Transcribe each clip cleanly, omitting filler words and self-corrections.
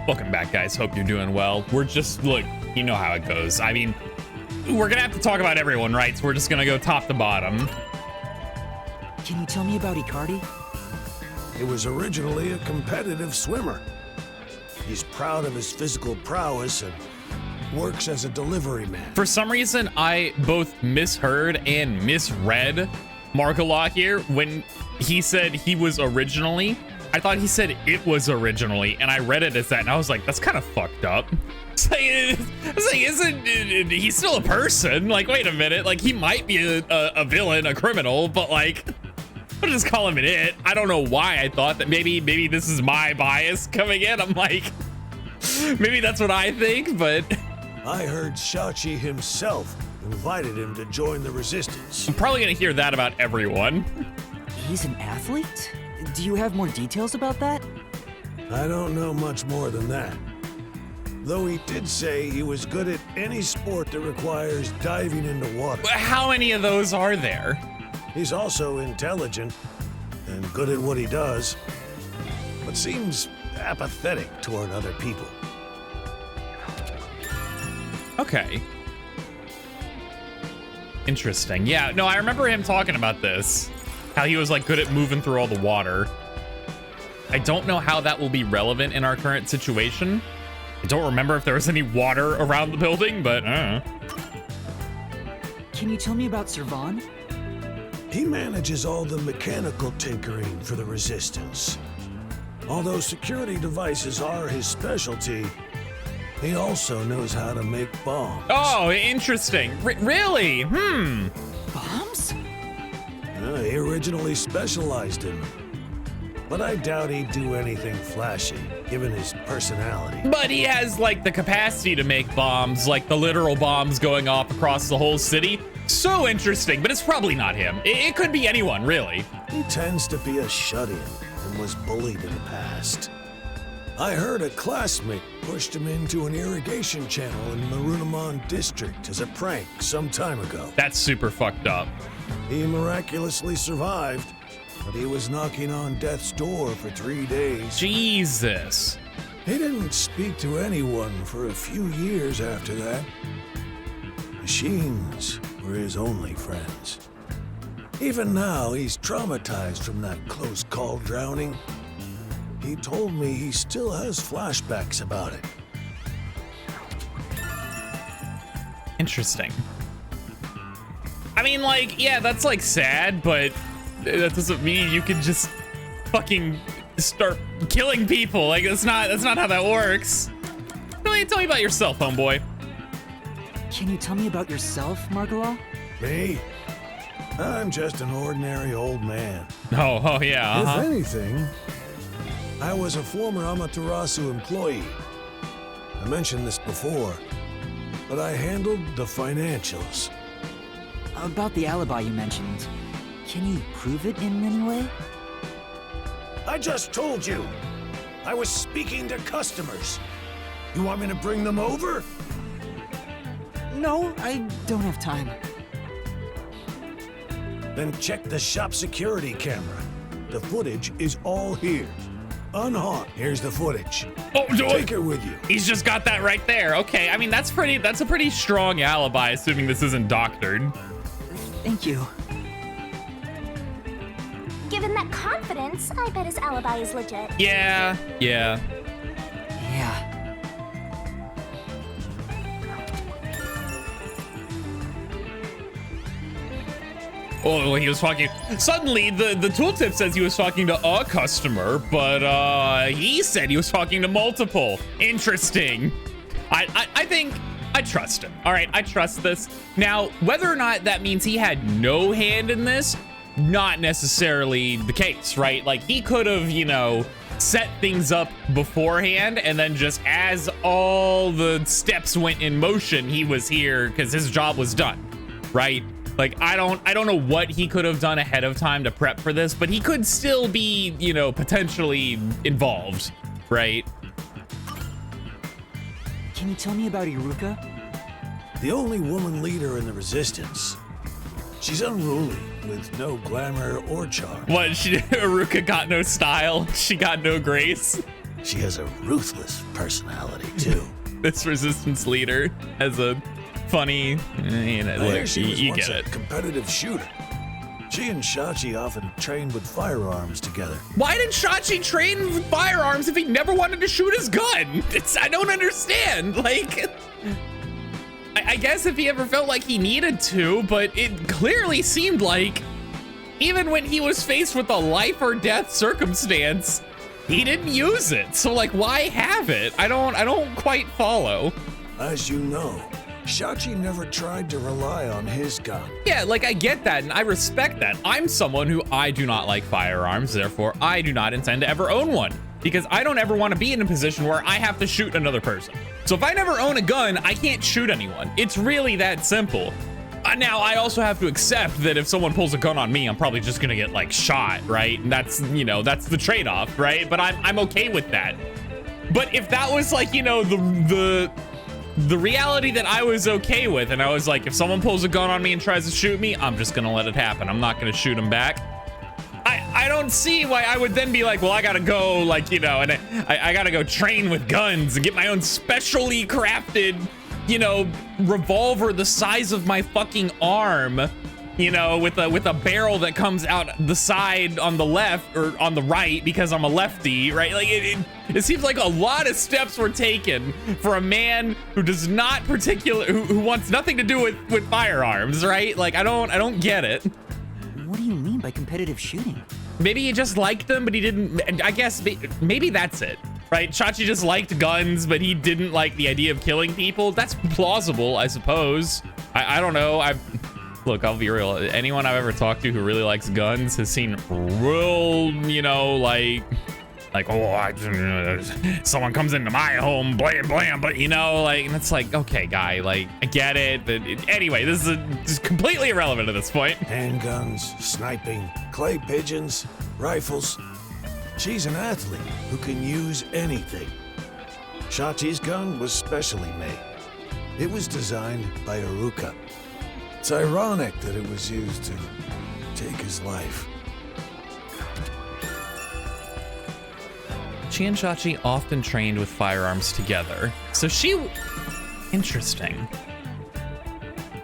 Welcome back, guys. Hope you're doing well. We're just, look, you know how it goes. I mean, we're gonna have to talk about everyone, right? So we're just gonna go top to bottom. Can you tell me about Icardi? He was originally a competitive swimmer. He's proud of his physical prowess and works as a delivery man. For some reason, I both misheard and misread Margaloth here when he said he was originally. I thought he said it was originally, and I read it as that, and I was like, that's kind of fucked up. It's like, isn't he's still a person? Like, wait a minute, like he might be a villain, a criminal, but like, I'll just call him an it. I don't know why I thought that. Maybe this is my bias coming in. I'm like, maybe that's what I think, but I heard Shachi himself invited him to join the resistance. I'm probably gonna hear that about everyone. He's an athlete? Do you have more details about that? I don't know much more than that. Though he did say he was good at any sport that requires diving into water. How many of those are there? He's also intelligent and good at what he does, but seems apathetic toward other people. Okay. Interesting. Yeah, no, I remember him talking about this. How he was like good at moving through all the water. I don't know how that will be relevant in our current situation. I don't remember if there was any water around the building, but Can you tell me about Servan? He manages all the mechanical tinkering for the resistance. Although security devices are his specialty, he also knows how to make bombs. Oh, interesting. Really? Bombs? He originally specialized in them, but I doubt he'd do anything flashy, given his personality. But he has like the capacity to make bombs, like the literal bombs going off across the whole city. So interesting, but it's probably not him. It could be anyone, really. He tends to be a shut-in and was bullied in the past. I heard a classmate pushed him into an irrigation channel in Marunomon district as a prank some time ago. That's super fucked up. He miraculously survived, but he was knocking on death's door for 3 days. Jesus. He didn't speak to anyone for a few years after that. Machines were his only friends. Even now, he's traumatized from that close call drowning. He told me he still has flashbacks about it. Interesting. I mean, like, yeah, that's like sad, but that doesn't mean you can just fucking start killing people. Like, that's not how that works. Tell me about yourself, homeboy. Can you tell me about yourself, Margaloth? Me? I'm just an ordinary old man. Oh yeah. If anything, I was a former Amaterasu employee. I mentioned this before, but I handled the financials. About the alibi you mentioned, can you prove it in any way? I just told you. I was speaking to customers. You want me to bring them over? No, I don't have time. Then check the shop security camera. The footage is all here. Unharmed. Here's the footage. Oh, take her with you. He's just got that right there. Okay, I mean that's a pretty strong alibi, assuming this isn't doctored. Thank you. Given that confidence, I bet his alibi is legit. Yeah. Yeah. Oh, he was talking. Suddenly, the tooltip says he was talking to a customer, but he said he was talking to multiple. Interesting. I think I trust him. All right, I trust this. Now, whether or not that means he had no hand in this, not necessarily the case, right? Like he could have, you know, set things up beforehand, and then just as all the steps went in motion, he was here because his job was done, right? Like, I don't know what he could have done ahead of time to prep for this, but he could still be, you know, potentially involved, right? Can you tell me about Iruka? The only woman leader in the resistance. She's unruly, with no glamour or charm. What, Iruka got no style? She got no grace? She has a ruthless personality, too. This resistance leader has a funny, you know, I hear look, she was you once get a it. competitive shooter. She and Shachi often trained with firearms together. Why did Shachi train with firearms if he never wanted to shoot his gun? I don't understand. Like, I guess if he ever felt like he needed to, but it clearly seemed like even when he was faced with a life or death circumstance, he didn't use it. So like, why have it? I don't quite follow. As you know, Shachi never tried to rely on his gun. Yeah, like I get that and I respect that. I'm someone who I do not like firearms, therefore I do not intend to ever own one because I don't ever want to be in a position where I have to shoot another person. So if I never own a gun, I can't shoot anyone. It's really that simple. Now, I also have to accept that if someone pulls a gun on me, I'm probably just gonna get like shot, right? And that's, you know, that's the trade-off, right? But I'm okay with that. But if that was like, you know, the reality that I was okay with, and I was like, if someone pulls a gun on me and tries to shoot me, I'm just gonna let it happen. I'm not gonna shoot him back. I don't see why I would then be like, well, I gotta go, like, you know, and I gotta go train with guns and get my own specially crafted, you know, revolver the size of my fucking arm, you know, with a barrel that comes out the side on the left or on the right because I'm a lefty, right? Like it seems like a lot of steps were taken for a man who does not who wants nothing to do with firearms, right? Like I don't get it. What do you mean by competitive shooting? Maybe he just liked them, but he didn't. I guess maybe that's it, right? Shachi just liked guns, but he didn't like the idea of killing people. That's plausible, I suppose. I don't know. Look, I'll be real. Anyone I've ever talked to who really likes guns has seen real, you know, like, oh, someone comes into my home, blam, blam, but you know, like, and it's like, okay, guy, like, I get it. But anyway, this is completely irrelevant at this point. Handguns, sniping, clay pigeons, rifles. She's an athlete who can use anything. Shachi's gun was specially made. It was designed by Iruka. It's ironic that it was used to take his life. She and Shachi often trained with firearms together. So interesting.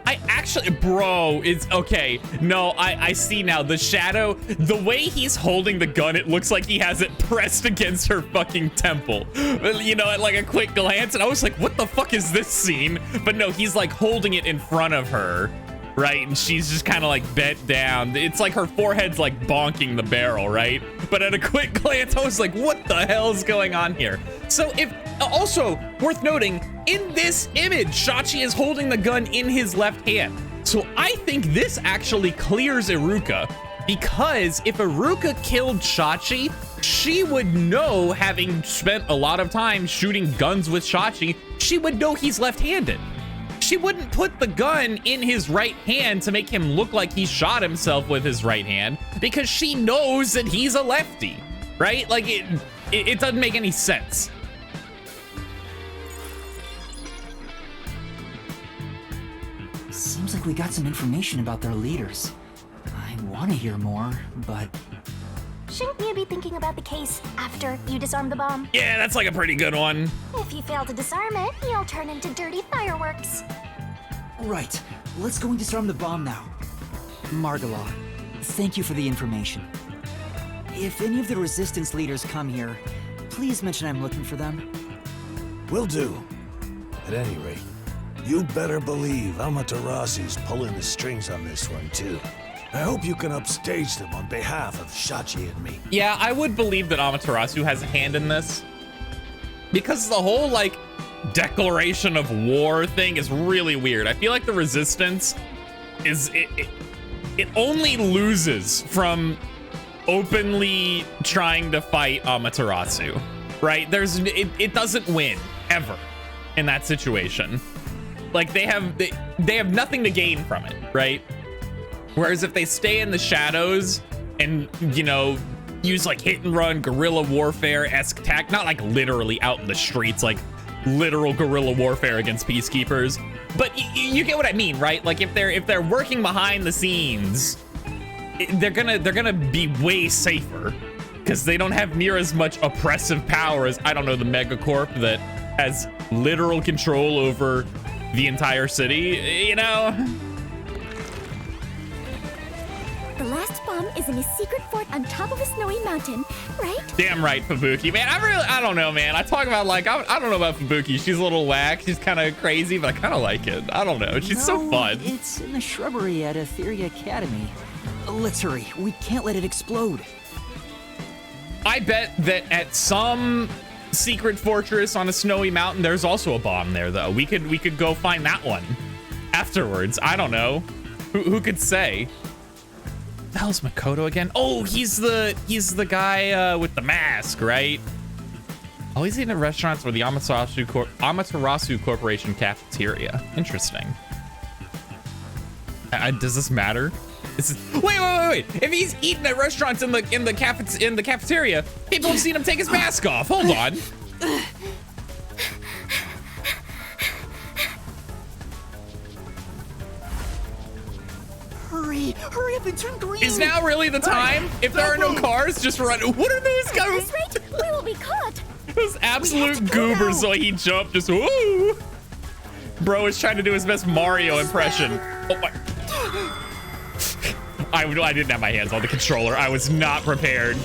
I actually, bro, it's okay. No, I see now the shadow, the way he's holding the gun, it looks like he has it pressed against her fucking temple. You know, at like a quick glance, and I was like, what the fuck is this scene? But no, he's like holding it in front of her, right? And she's just kind of like bent down. It's like her forehead's like bonking the barrel, right? But at a quick glance, I was like, what the hell is going on here? So also worth noting, in this image, Shachi is holding the gun in his left hand. So I think this actually clears Iruka, because if Iruka killed Shachi, she would know, having spent a lot of time shooting guns with Shachi, she would know he's left-handed. She wouldn't put the gun in his right hand to make him look like he shot himself with his right hand, because she knows that he's a lefty, right? Like it doesn't make any sense. Seems like we got some information about their leaders. I want to hear more, but... Shouldn't you be thinking about the case after you disarm the bomb? Yeah, that's like a pretty good one. If you fail to disarm it, you'll turn into dirty fireworks. Right, let's go and disarm the bomb now. Margala, thank you for the information. If any of the resistance leaders come here, please mention I'm looking for them. Will do. At any rate, you better believe Amaterasu's pulling the strings on this one, too. I hope you can upstage them on behalf of Shachi and me. Yeah, I would believe that Amaterasu has a hand in this, because the whole, like, declaration of war thing is really weird. I feel like the resistance is... It only loses from openly trying to fight Amaterasu, right? It doesn't win, ever, in that situation. Like, they have nothing to gain from it, right? Whereas if they stay in the shadows and, you know, use like hit and run guerrilla warfare-esque tact, not like literally out in the streets, like literal guerrilla warfare against peacekeepers, but you get what I mean, right? Like if they're working behind the scenes, they're gonna be way safer, because they don't have near as much oppressive power as, I don't know, the Megacorp that has literal control over the entire city, you know? The last bomb is in a secret fort on top of a snowy mountain, right? Damn right, Fubuki. Man, I don't know, man. I talk about, like, I don't know about Fubuki. She's a little whack. She's kind of crazy, but I kind of like it. I don't know. She's so fun. It's in the shrubbery at Etheria Academy. Let's hurry. We can't let it explode. I bet that at some secret fortress on a snowy mountain, there's also a bomb there, though. We could go find that one afterwards. I don't know. Who could say? The hell's Makoto again? Oh, he's the guy with the mask, right? Oh, he's eating at restaurants or the Amaterasu Corporation cafeteria. Interesting. Does this matter? This is wait. If he's eating at restaurants in the cafeteria, people have seen him take his mask off. Hold on. Hurry up and turn green. Is now really the time? If there are no cars, just run. What are those guys? At this rate, we will be caught. Those absolute goobers, so he jumped just woo. Bro is trying to do his best Mario impression. Oh my. I didn't have my hands on the controller. I was not prepared.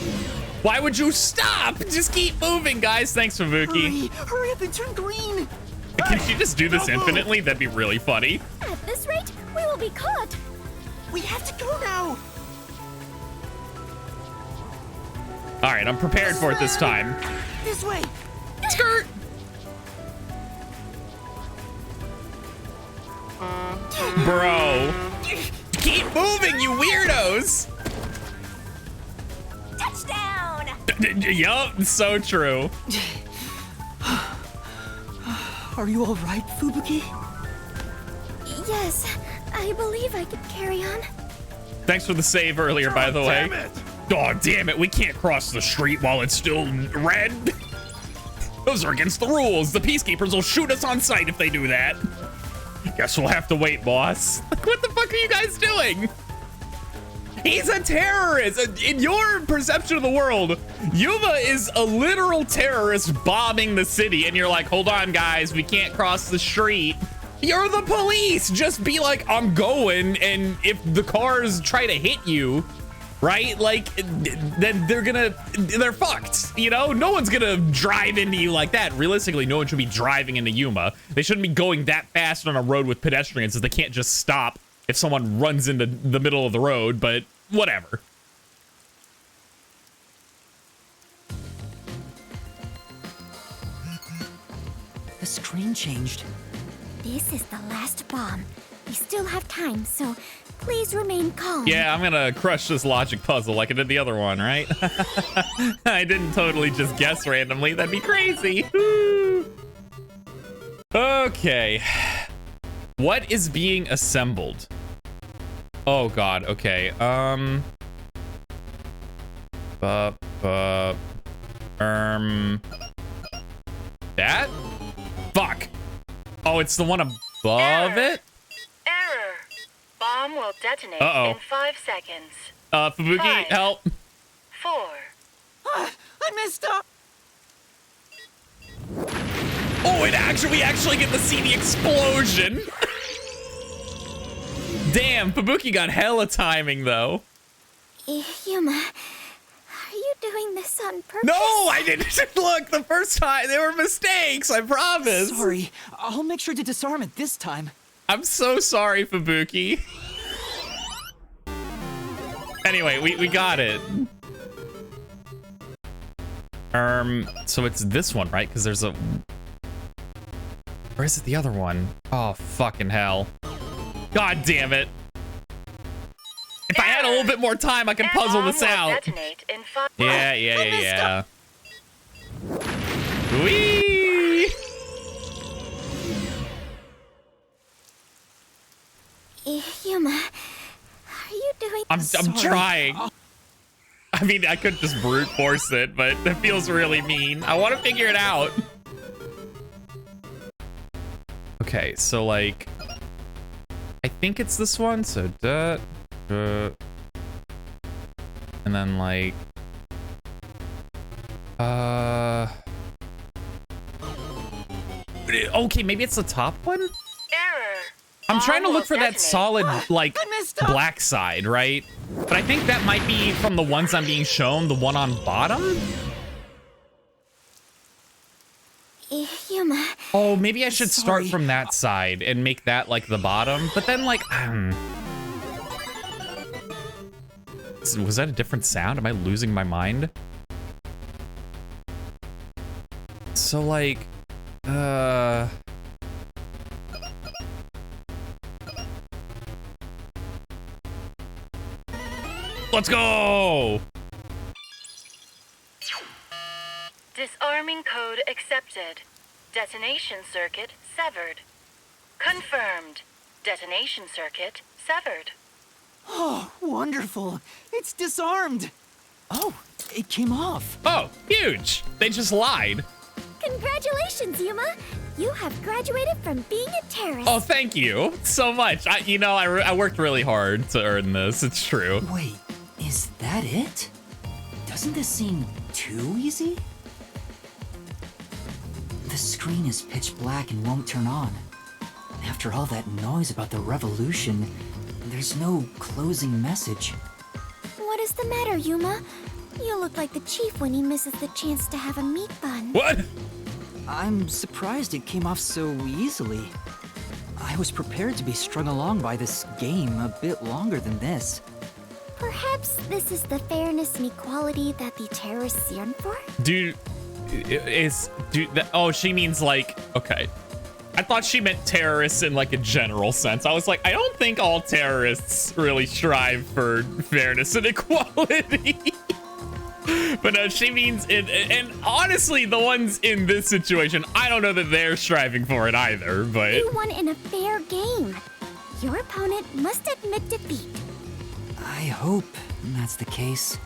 Why would you stop? Just keep moving, guys. Thanks, Fubuki. Hurry up and turn green. Can she just do this infinitely? That'd be really funny. At this rate, we will be caught. We have to go now. All right, I'm prepared for it this time. This way. Skirt. Bro. Keep moving, you weirdos. Touchdown. Yup, so true. Are you all right, Fubuki? Yes, I believe I could carry on. Thanks for the save earlier, by the way. Damn it! Oh, damn it. We can't cross the street while it's still red. Those are against the rules. The Peacekeepers will shoot us on sight if they do that. Guess we'll have to wait, boss. What the fuck are you guys doing? He's a terrorist. In your perception of the world, Yuma is a literal terrorist bombing the city. And you're like, hold on, guys. We can't cross the street. You're the police. Just be like, I'm going. And if the cars try to hit you, right? Like, then they're fucked. You know, no one's gonna drive into you like that. Realistically, no one should be driving into Yuma. They shouldn't be going that fast on a road with pedestrians, so they can't just stop if someone runs into the middle of the road, but whatever. The screen changed. This is the last bomb. We still have time, so please remain calm. Yeah, I'm gonna crush this logic puzzle like I did the other one, right? I didn't totally just guess randomly. That'd be crazy. Okay. What is being assembled? Oh God. Okay. That? Fuck. Oh, it's the one above it? Error. Bomb will detonate Uh-oh. in 5 seconds. Fubuki, 5, help. 4. I messed up. Oh, we actually get to see the explosion. Damn, Fubuki got hella timing though. Yuma, are you doing this on purpose? No, I didn't. Look, the first time there were mistakes, I promise. Sorry. I'll make sure to disarm it this time. I'm so sorry, Fubuki. Anyway, we got it. So it's this one, right? Because there's a... Or is it the other one? Oh, fucking hell. God damn it. If I had a little bit more time, I could puzzle this out. Detonate in 5. Yeah. Whee! Yuma, are you doing... I'm Sorry. trying. I mean, I could just brute force it, but that feels really mean. I want to figure it out. Okay, so like, I think it's this one. So and then like Okay, maybe it's the top one? Error. I'm trying to Bomb look will for that detonate. solid, like, I messed up. black side, right? But I think that might be from the ones I'm being shown, the one on bottom? Yuma, Oh, maybe I should start Sorry. from that side and make that, like, the bottom. But then, like, was that a different sound? Am I losing my mind? So, like, let's go! Disarming code accepted. Detonation circuit severed. Confirmed. Detonation circuit severed. Oh, wonderful. It's disarmed. Oh, it came off. Oh, huge! They just lied. congratulations, Yuma. You have graduated from being a terrorist. Oh, thank you so much. I worked really hard to earn this. It's true. Wait, is that it? Doesn't this seem too easy? The screen is pitch black and won't turn on. After all that noise about the revolution, there's no closing message. What is the matter, Yuma? You look like the chief when he misses the chance to have a meat bun. What? I'm surprised it came off so easily. I was prepared to be strung along by this game a bit longer than this. Perhaps this is the fairness and equality that the terrorists yearn for? Oh, she means like, okay. I thought she meant terrorists in like a general sense. I was like, I don't think all terrorists really strive for fairness and equality. But no, she means it. And honestly, the ones in this situation, I don't know that they're striving for it either, but. You won in a fair game. Your opponent must admit defeat. I hope that's the case.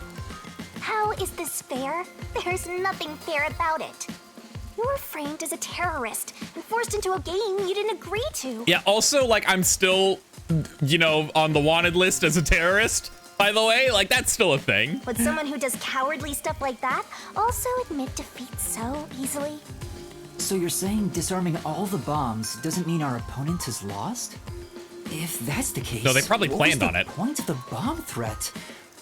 How is this fair? There's nothing fair about it. You were framed as a terrorist and forced into a game you didn't agree to. Yeah, also, like, I'm still, on the wanted list as a terrorist, by the way. Like, that's still a thing. Would someone who does cowardly stuff like that also admit defeat so easily? So you're saying disarming all the bombs doesn't mean our opponent has lost? If that's the case, No, they probably planned on what it. was the point of the bomb threat?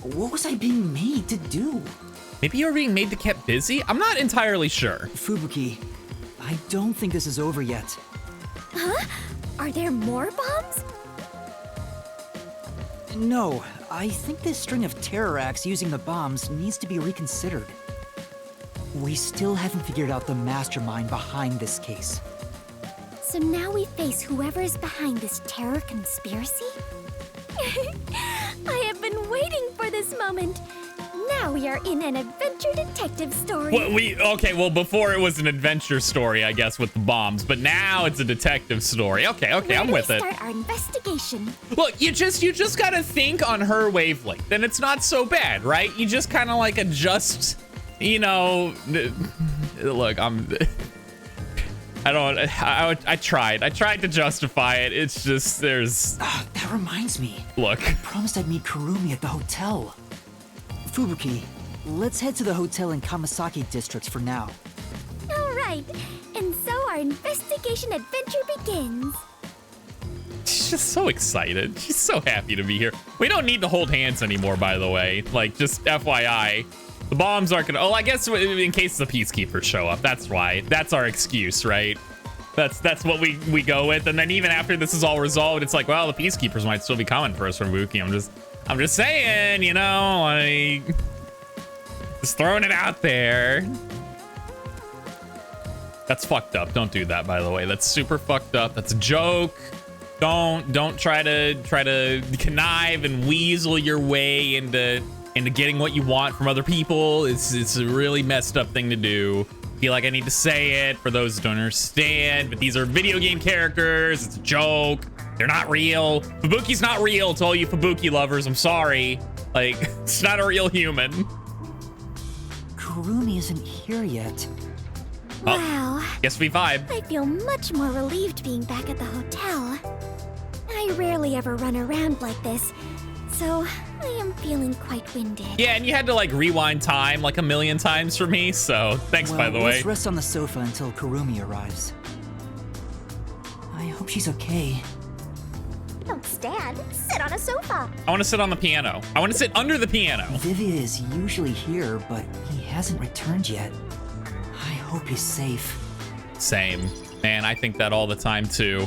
What was I being made to do? Maybe you're being made to keep busy? I'm not entirely sure. Fubuki, I don't think this is over yet. Huh? Are there more bombs? No, I think this string of terror acts using the bombs needs to be reconsidered. We still haven't figured out the mastermind behind this case. So now we face whoever is behind this terror conspiracy? I have been waiting for this moment. Now we are in an adventure detective story. Well, before it was an adventure story, I guess, with the bombs, but now it's a detective story. Okay, I'm with it. Start our investigation. Look, you just gotta think on her wavelength, and it's not so bad, right? You just kind of like adjust, look, I tried to justify it. It's just, That reminds me. look. I promised I'd meet Kurumi at the hotel. Fubuki, let's head to the hotel in Kamasaki District for now. All right, and so our investigation adventure begins. She's just so excited. She's so happy to be here. We don't need to hold hands anymore, by the way. Like, just FYI. The bombs aren't gonna, I guess in case the peacekeepers show up. That's why. That's our excuse, right? That's what we go with. And then even after this is all resolved, it's like, well, the peacekeepers might still be coming for us from Buki. I'm just saying, like, just throwing it out there. That's fucked up. Don't do that, by the way. That's super fucked up. That's a joke. Don't try to connive and weasel your way into getting what you want from other people. It's a really messed up thing to do. Feel like I need to say it for those who don't understand, but these are video game characters. It's a joke. They're not real. Fubuki's not real to all you Fubuki lovers. I'm sorry. Like, it's not a real human. Kurumi isn't here yet. Wow. Guess we vibe. I feel much more relieved being back at the hotel. I rarely ever run around like this, so I am feeling quite winded. Yeah, and you had to like rewind time like a million times for me, so thanks, by the way. Let's rest on the sofa until Kurumi arrives. I hope she's okay. Don't stand. Sit on a sofa. I want to sit on the piano. I want to sit under the piano. Vivia is usually here, but he hasn't returned yet. I hope he's safe. Same. Man, I think that all the time too.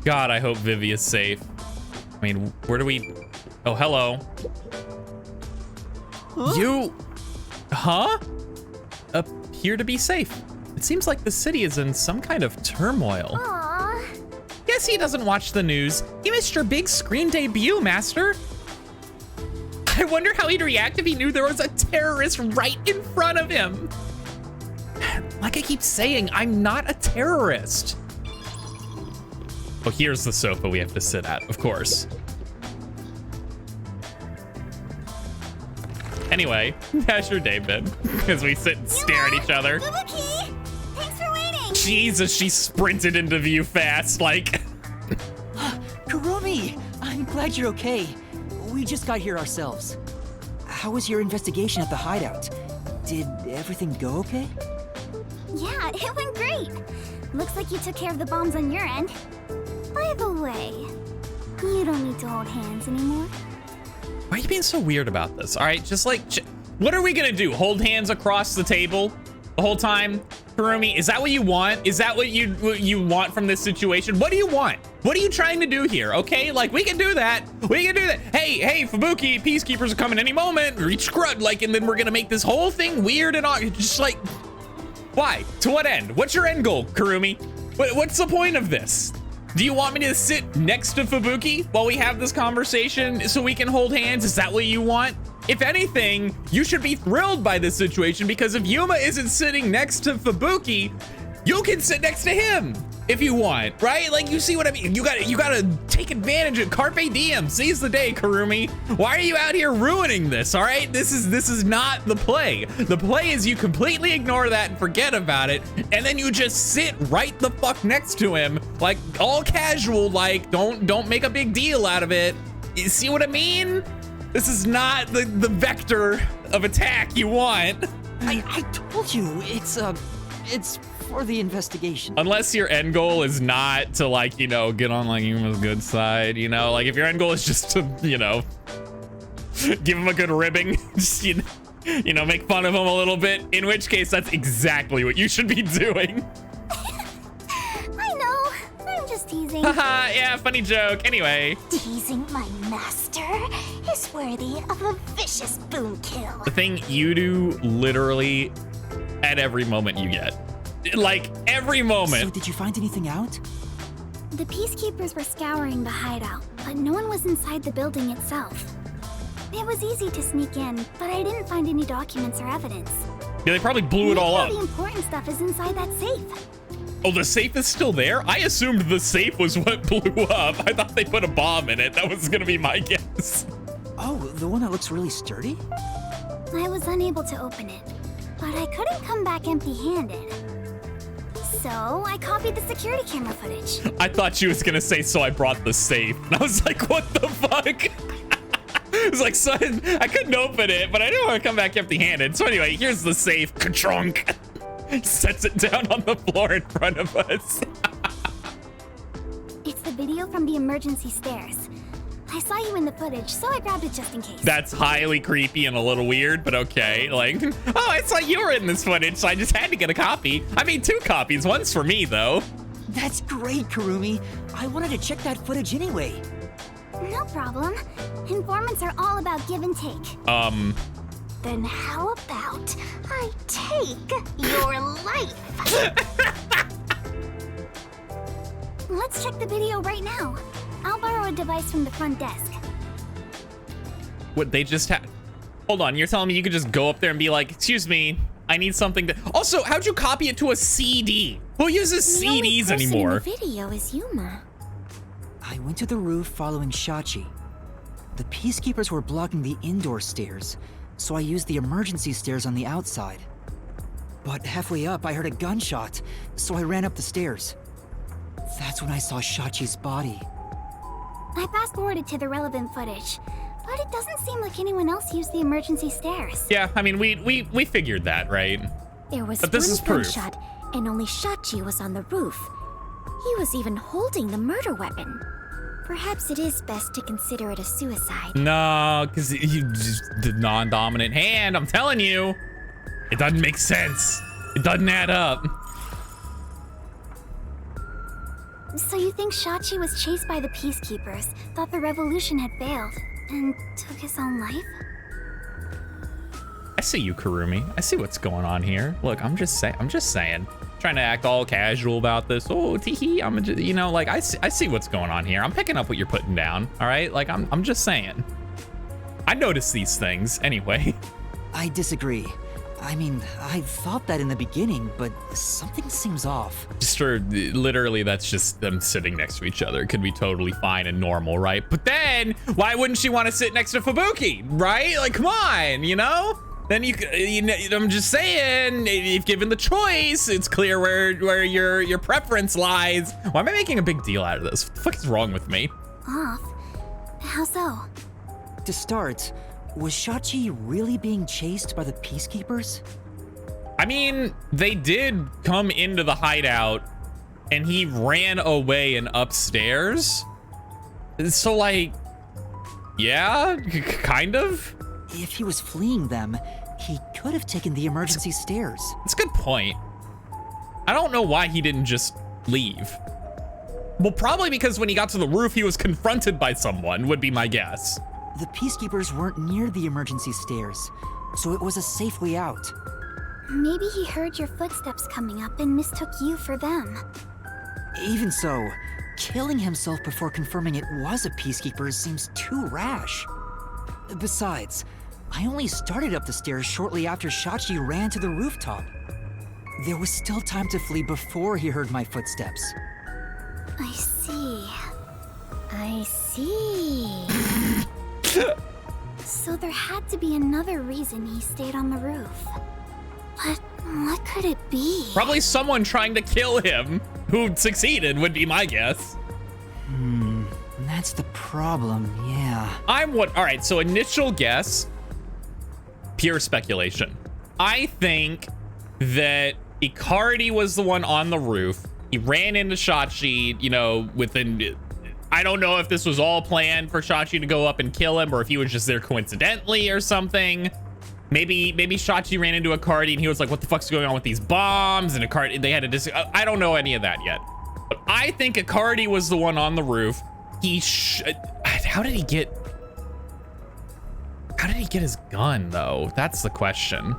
God, I hope Vivia's safe. I mean, where do we... Oh, hello. Huh? You... Huh? Appear to be safe. It seems like the city is in some kind of turmoil. Aww. Guess he doesn't watch the news. You missed your big screen debut, Master. I wonder how he'd react if he knew there was a terrorist right in front of him. Like I keep saying, I'm not a terrorist. Oh, here's the sofa we have to sit at, of course. Anyway, how's your day been? As we sit and stare at each other. Fubuki! Thanks for waiting! Jesus, she sprinted into view fast, like... Kurumi! I'm glad you're okay. We just got here ourselves. How was your investigation at the hideout? Did everything go okay? Yeah, it went great. Looks like you took care of the bombs on your end. By the way, you don't need to hold hands anymore. Why are you being so weird about this? All right, just like, what are we gonna do? Hold hands across the table the whole time? Kurumi, is that what you want? Is that what you want from this situation? What do you want? What are you trying to do here? Okay, like we can do that. We can do that. Hey, Fubuki, peacekeepers are coming any moment. Reach scrud, like, and then we're gonna make this whole thing weird and all. Just like, why? To what end? What's your end goal, Kurumi? What's the point of this? Do you want me to sit next to Fubuki while we have this conversation so we can hold hands? Is that what you want? If anything, you should be thrilled by this situation, because if Yuma isn't sitting next to Fubuki, you can sit next to him if you want, right? Like, you see what I mean? You gotta take advantage of Carpe Diem. Seize the day, Kurumi. Why are you out here ruining this, all right? This is not the play. The play is you completely ignore that and forget about it, and then you just sit right the fuck next to him, like all casual, like don't make a big deal out of it. You see what I mean? This is not the vector of attack you want. I told you, it's for the investigation. Unless your end goal is not to, like, you know, get on like Yuma's good side, you know, like if your end goal is just to, you know, give him a good ribbing, just, you know, make fun of him a little bit, in which case that's exactly what you should be doing. I know, I'm just teasing. Haha, yeah, funny joke. Anyway. Teasing my master is worthy of a vicious boom kill. The thing you do literally at every moment you get. Like, every moment. So did you find anything out? The peacekeepers were scouring the hideout, but no one was inside the building itself. It was easy to sneak in, but I didn't find any documents or evidence. Yeah, they probably blew it all up. Maybe all the important stuff is inside that safe. Oh, the safe is still there? I assumed the safe was what blew up. I thought they put a bomb in it. That was gonna be my guess. Oh, the one that looks really sturdy? I was unable to open it, but I couldn't come back empty-handed. So I copied the security camera footage. I thought she was gonna say, so I brought the safe. And I was like, what the fuck? It was like, son, I couldn't open it, but I didn't want to come back empty-handed. So anyway, here's the safe. Ka-trunk. Sets it down on the floor in front of us. It's the video from the emergency stairs. I saw you in the footage, so I grabbed it just in case. That's highly creepy and a little weird, but okay. Like, oh, I saw you were in this footage, so I just had to get a copy. I made 2 copies. One's for me, though. That's great, Kurumi. I wanted to check that footage anyway. No problem. Informants are all about give and take. Then how about I take your life? Let's check the video right now. I'll borrow a device from the front desk. What, they just had... Hold on, you're telling me you could just go up there and be like, excuse me, I need something to... Also, how'd you copy it to a CD? Who uses CDs anymore? The video is Yuma. I went to the roof following Shachi. The peacekeepers were blocking the indoor stairs, so I used the emergency stairs on the outside. But halfway up, I heard a gunshot, so I ran up the stairs. That's when I saw Shachi's body. I fast-forwarded to the relevant footage, but it doesn't seem like anyone else used the emergency stairs. Yeah, I mean, we figured that, right? There was But this one is proof. gunshot, and only Shachi was on the roof. He was even holding the murder weapon. Perhaps it is best to consider it a suicide. No, because the non-dominant hand, I'm telling you, it doesn't make sense. It doesn't add up. So you think Shachi was chased by the Peacekeepers, thought the revolution had failed, and took his own life? I see you, Kurumi. I see what's going on here. Look, I'm just saying. Trying to act all casual about this. Oh, teehee. I'm just, you know, like I see what's going on here. I'm picking up what you're putting down. All right, like I'm just saying. I notice these things anyway. I disagree. I mean, I thought that in the beginning, but something seems off. Just for literally, that's just them sitting next to each other. It could be totally fine and normal, right? But then why wouldn't she want to sit next to Fubuki, right? Like, come on, you know? Then you know, I'm just saying, if given the choice, it's clear where your preference lies. Why am I making a big deal out of this? What the fuck is wrong with me? Off? How so? To start, was Shachi really being chased by the Peacekeepers? I mean, they did come into the hideout and he ran away and upstairs. So like, yeah, kind of. If he was fleeing them, he could have taken the emergency stairs. That's a good point. I don't know why he didn't just leave. Well, probably because when he got to the roof, he was confronted by someone, would be my guess. The Peacekeepers weren't near the emergency stairs, so it was a safe way out. Maybe he heard your footsteps coming up and mistook you for them. Even so, killing himself before confirming it was a Peacekeeper seems too rash. Besides, I only started up the stairs shortly after Shachi ran to the rooftop. There was still time to flee before he heard my footsteps. I see. I see. So there had to be another reason he stayed on the roof. But what could it be? Probably someone trying to kill him who succeeded would be my guess. That's the problem, yeah. All right, so initial guess, pure speculation. I think that Icardi was the one on the roof. He ran into Shachi, you know, within, I don't know if this was all planned for Shachi to go up and kill him or if he was just there coincidentally or something. Maybe Shachi ran into Icardi and he was like, what the fuck's going on with these bombs? And Icardi, they had to I don't know any of that yet. But I think Icardi was the one on the roof. How did he get his gun though? That's the question.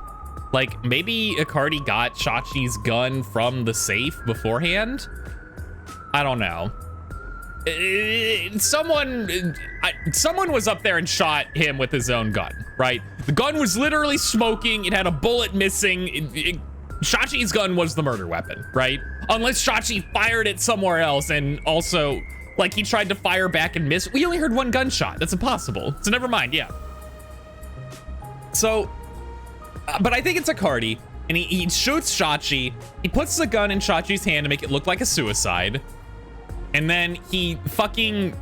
Like maybe Icardi got Shachi's gun from the safe beforehand. I don't know. Someone was up there and shot him with his own gun, right? The gun was literally smoking. It had a bullet missing. Shachi's gun was the murder weapon, right? Unless Shachi fired it somewhere else and also like he tried to fire back and miss. We only heard one gunshot. That's impossible. So never mind. Yeah. So, but I think it's Icardi, and he shoots Shachi. He puts the gun in Shachi's hand to make it look like a suicide. And then he fucking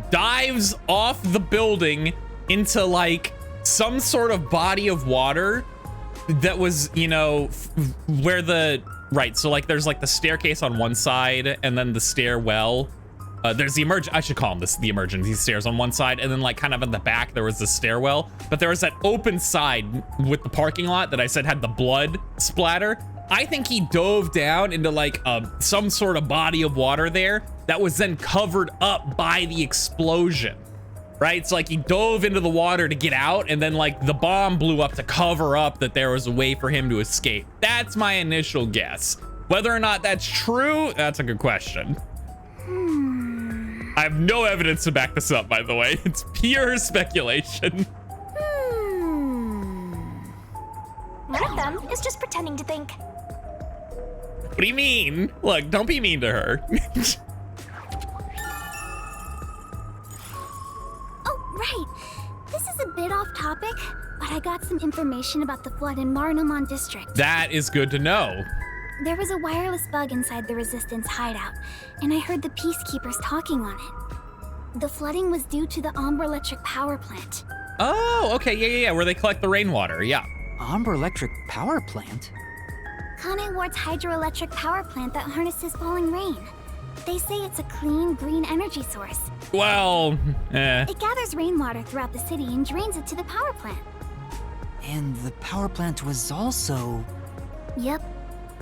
dives off the building into like some sort of body of water that was, you know, where right. So like there's like the staircase on one side and then the stairwell. There's I should call them the emergency stairs on one side, and then like kind of at the back there was the stairwell, but there was that open side with the parking lot that I said had the blood splatter. I think he dove down into like some sort of body of water there that was then covered up by the explosion, right? So like he dove into the water to get out, and then like the bomb blew up to cover up that there was a way for him to escape. That's my initial guess. Whether or not that's true, that's a good question. I have no evidence to back this up, by the way. It's pure speculation. One of them is just pretending to think. What do you mean? Look, don't be mean to her. Oh, right. This is a bit off topic, but I got some information about the flood in Marunomon district. That is good to know. There was a wireless bug inside the Resistance hideout, and I heard the Peacekeepers talking on it. The flooding was due to the Ombre Electric Power Plant. Oh, okay, yeah, where they collect the rainwater, yeah. Ombre Electric Power Plant? Kane Ward's hydroelectric power plant that harnesses falling rain. They say it's a clean, green energy source. Well, It gathers rainwater throughout the city and drains it to the power plant. And the power plant was also... Yep.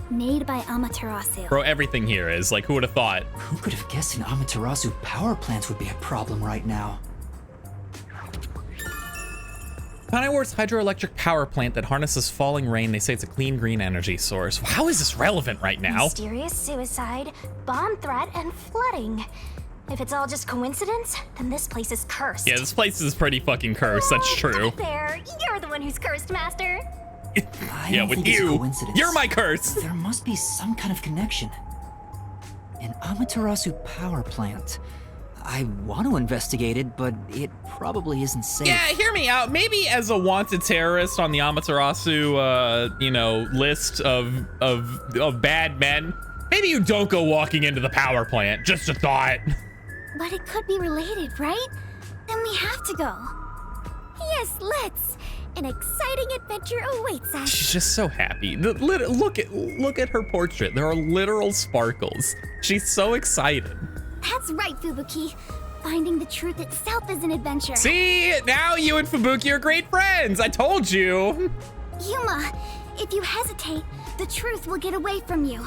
Made by Amaterasu. bro, everything here is like, who would have thought? Who could have guessed an Amaterasu power plant would be a problem right now? Panawar's hydroelectric power plant that harnesses falling rain. They say it's a clean green energy source. How is this relevant right now? Mysterious suicide, bomb threat, and flooding. If it's all just coincidence, then this place is cursed. Yeah, this place is pretty fucking cursed. That's true. There, you're the one who's cursed, Master. I Yeah, don't with think it's a you. coincidence. You're my curse. There must be some kind of connection. An Amaterasu power plant. I want to investigate it, but it probably isn't safe. Yeah, hear me out. Maybe as a wanted terrorist on the Amaterasu, list of bad men, maybe you don't go walking into the power plant. Just a thought. But it could be related, right? Then we have to go. Yes, let's. An exciting adventure awaits us. She's just so happy. Look at her portrait. There are literal sparkles. She's so excited. That's right, Fubuki. Finding the truth itself is an adventure. See, now you and Fubuki are great friends. I told you. Yuma, if you hesitate, the truth will get away from you.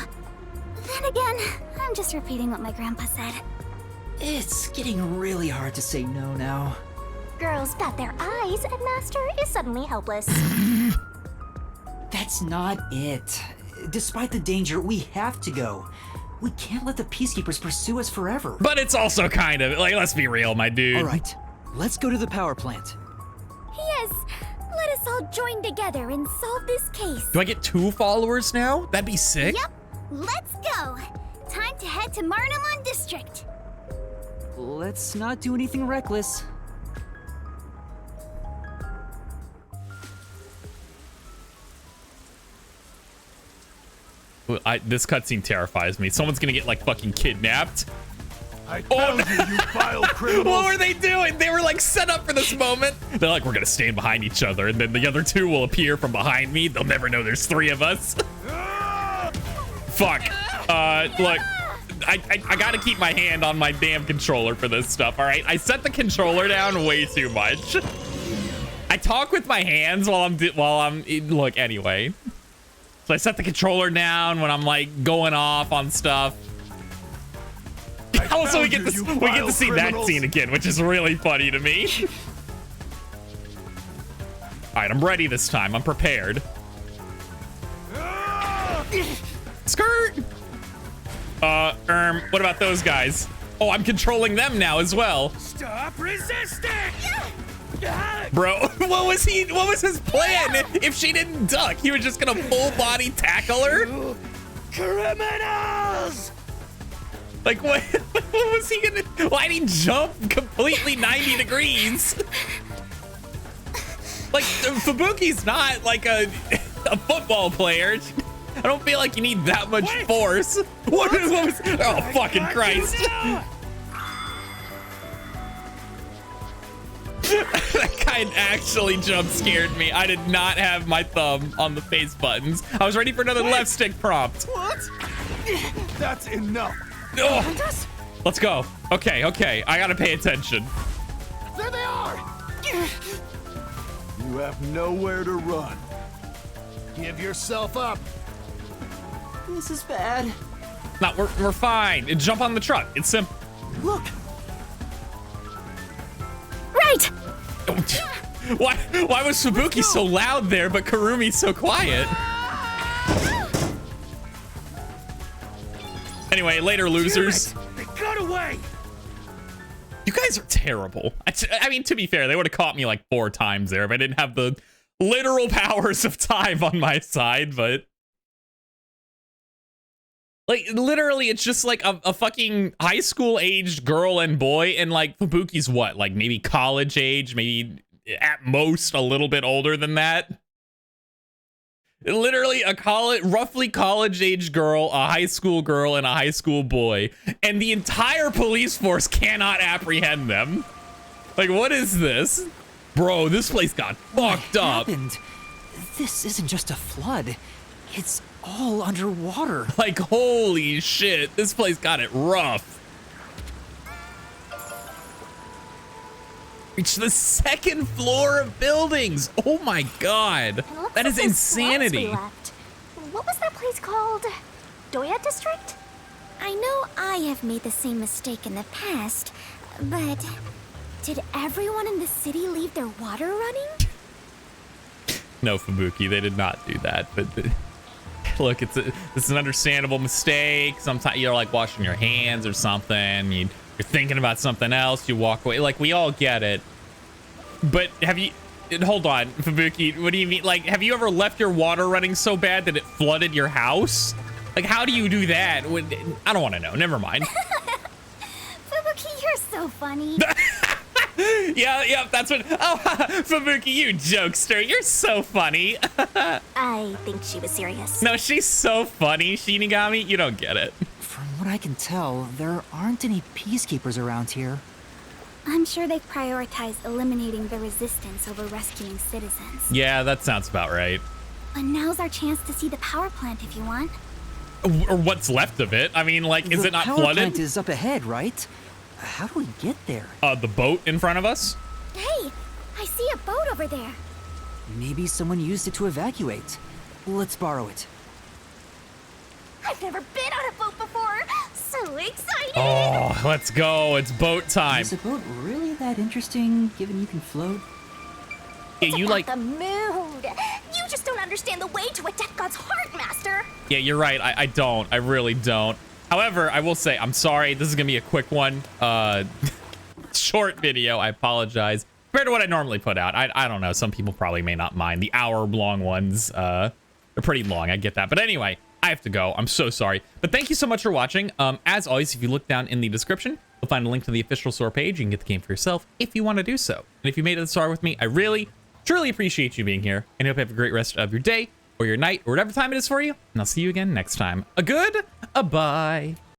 Then again, I'm just repeating what my grandpa said. It's getting really hard to say no now. Girls bat their eyes and Master is suddenly helpless. That's not it. Despite the danger, we have to go. We can't let the Peacekeepers pursue us forever. But it's also kind of, like, let's be real, my dude. All right, let's go to the power plant. Yes, let us all join together and solve this case. Do I get 2 followers now? That'd be sick. Yep, let's go. Time to head to Marunomon District. Let's not do anything reckless. This cutscene terrifies me. Someone's gonna get like fucking kidnapped. I found you vile criminals! What were they doing? They were like set up for this moment. They're like, we're gonna stand behind each other, and then the other 2 will appear from behind me. They'll never know there's 3 of us. Fuck. Look, I gotta keep my hand on my damn controller for this stuff. All right, I set the controller down way too much. I talk with my hands while I'm look anyway. So I set the controller down when I'm like going off on stuff. Also, we get to see that scene again, which is really funny to me. All right, I'm ready this time. I'm prepared. Skirt. What about those guys? Oh, I'm controlling them now as well. Stop resisting! Bro, what was his plan? If she didn't duck, he was just gonna full body tackle her? Criminals! Like, what was he gonna, why'd he jump completely 90 degrees? Like, Fubuki's not like a football player. I don't feel like you need that much force. What was, oh, fucking Christ. That guy actually jump scared me. I did not have my thumb on the face buttons. I was ready for another left stick prompt. What? That's enough. Oh, let's go. Okay, I gotta pay attention. There they are! You have nowhere to run. Give yourself up. This is bad. No, we're fine. Jump on the truck. It's simple. Look, Right! Why was Fubuki so loud there, but Karumi so quiet? Anyway, later, losers. They got away! You guys are terrible. I mean, to be fair, they would have caught me like 4 times there if I didn't have the literal powers of time on my side, but... Like, literally, it's just like a fucking high school aged girl and boy, and like Fubuki's what? Like maybe college age, maybe at most a little bit older than that. Literally a roughly college age girl, a high school girl, and a high school boy. And the entire police force cannot apprehend them. Like, what is this? Bro, this place got fucked up. happened? This isn't just a flood. It's all underwater. Like, holy shit, this place got it rough. Reach the second floor of buildings. Oh my god. That is insanity. What was that place called? Doya District? I know I have made the same mistake in the past, but did everyone in the city leave their water running? No, Fubuki, they did not do that. But look, this is an understandable mistake. Sometimes you're like washing your hands or something. You're thinking about something else. You walk away. Like, we all get it. But have you... Hold on, Fubuki. What do you mean? Like, have you ever left your water running so bad that it flooded your house? Like, how do you do that? I don't want to know. Never mind. Fubuki, you're so funny. Yeah, that's what... Oh, Fubuki, you jokester. You're so funny. I think she was serious. No, she's so funny, Shinigami. You don't get it. From what I can tell, there aren't any peacekeepers around here. I'm sure they prioritize eliminating the resistance over rescuing citizens. Yeah, that sounds about right. But now's our chance to see the power plant if you want. Or what's left of it. I mean, like, is it not The power flooded? plant is up ahead, right? How do we get there? The boat in front of us? Hey, I see a boat over there. Maybe someone used it to evacuate. Let's borrow it. I've never been on a boat before. So excited. Oh, let's go. It's boat time. Is a boat really that interesting, given you can float? Yeah, you like... The mood. You just don't understand the way to a death god's heart, Master. Yeah, you're right. I don't. I really don't. However, I will say, I'm sorry. This is going to be a quick one. Short video. I apologize. Compared to what I normally put out. I don't know. Some people probably may not mind. The hour-long ones, they're pretty long. I get that. But anyway, I have to go. I'm so sorry. But thank you so much for watching. As always, if you look down in the description, you'll find a link to the official store page. You can get the game for yourself if you want to do so. And if you made it this far with me, I really, truly appreciate you being here. And I hope you have a great rest of your day or your night or whatever time it is for you. And I'll see you again next time. A bye.